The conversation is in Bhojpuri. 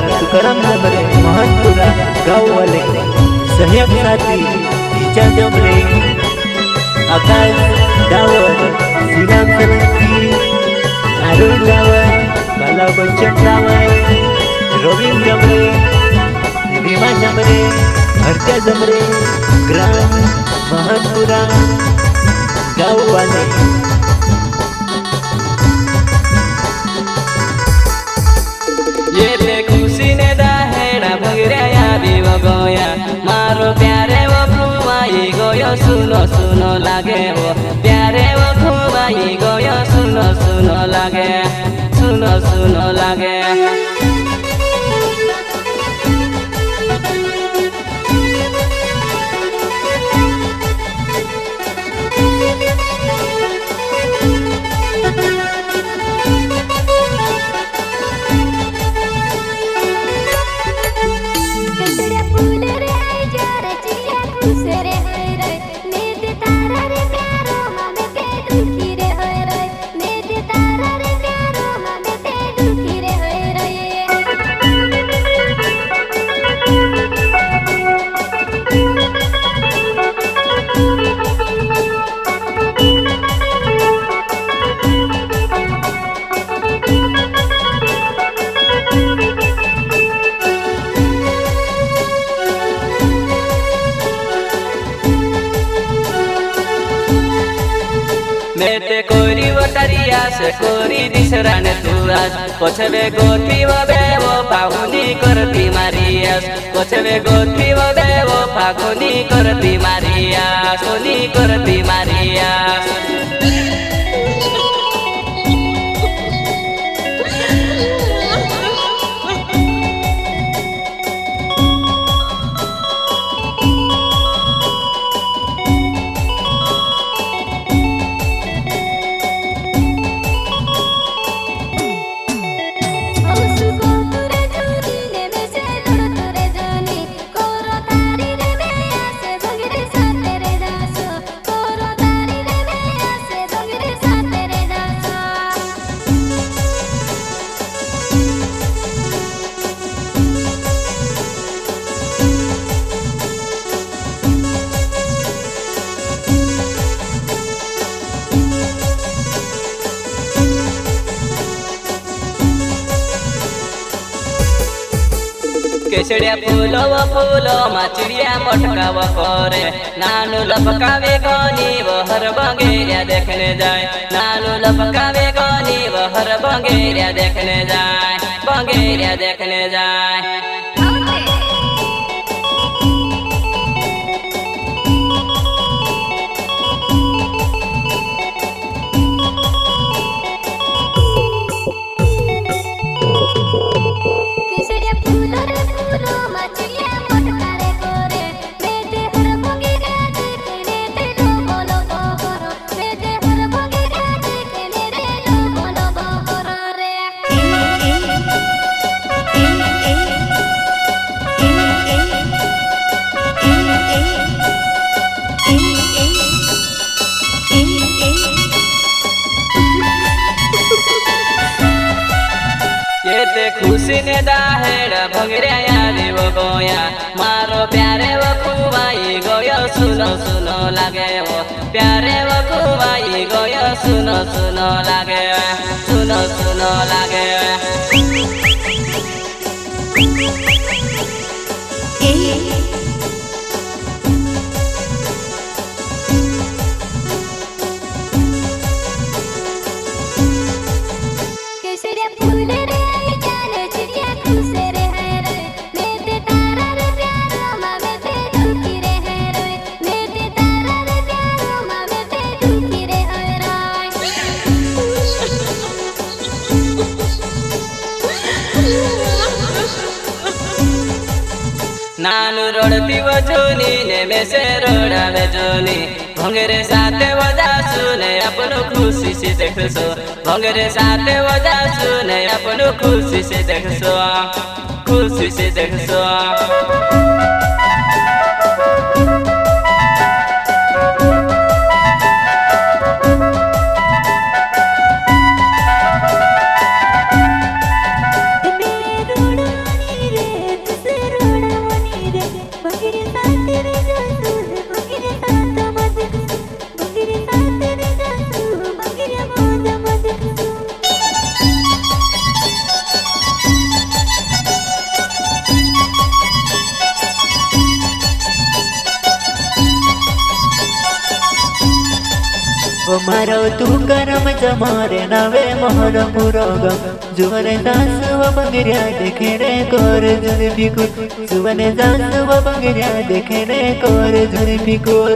ठेकेदार तुकाराम जमरे महतपुरा गाँव वाले सहयोग साथी टीचर जमरे आकाश डावर श्रीराम सोलंकी अरुण डावर बाला बच्चन डावर रवि जमरे रीमा जमरे हर्षा जमरे ग्राम महतपुरा गाँव वाले ये ते खुशी ने दाहेड़ा भगरिया यादी वो गोया मारो प्यारे वो खुमाई गोयो सुनो सुनो लागे वो प्यारे वो खुमाई गोयो सुनो सुनो लागे सुनो सुनो लागे मेते कोरी वटारिया से कोरी दिसराने तुरास कोछवे गोथी वबे वो पाहुनी करती मारियास कोछवे गोथी वबे वो पाहुनी करती मारियास सोनी करती मारियास केसड़िया फूलो वो फूलो माचिड़िया मटका वो करे नानू लपकावे गनी वो हर बंगेरिया देखने जाए नानू लपकावे गनी वो हर बंगेरिया देखने जाए बंगेरिया देखने जाए खुशी ने दाहेड़ा भगरिया यादी वो गोया मारो प्यारे वो खुबाई गोयो सुनो सुनो लागे वो प्यारे वो खुबाई गोयो सुनो सुनो लागे सुनो सुनो लागे नानू रोडती वजूनी ने में से रोडावे जोनी भंगरे साथे वजासु ने अपनो खुशी से देखसो भंगरे साथे वजासु ने अपनो खुशी से देखसो खुशी से देखसो मारो तू करम जमारे नावे मोहर पुरोगम जुवने दास व बंगरिया देखे रे कोर जुल्फी कुर जुवने दास व बंगरिया देखे रे कोर जुल्फी कुर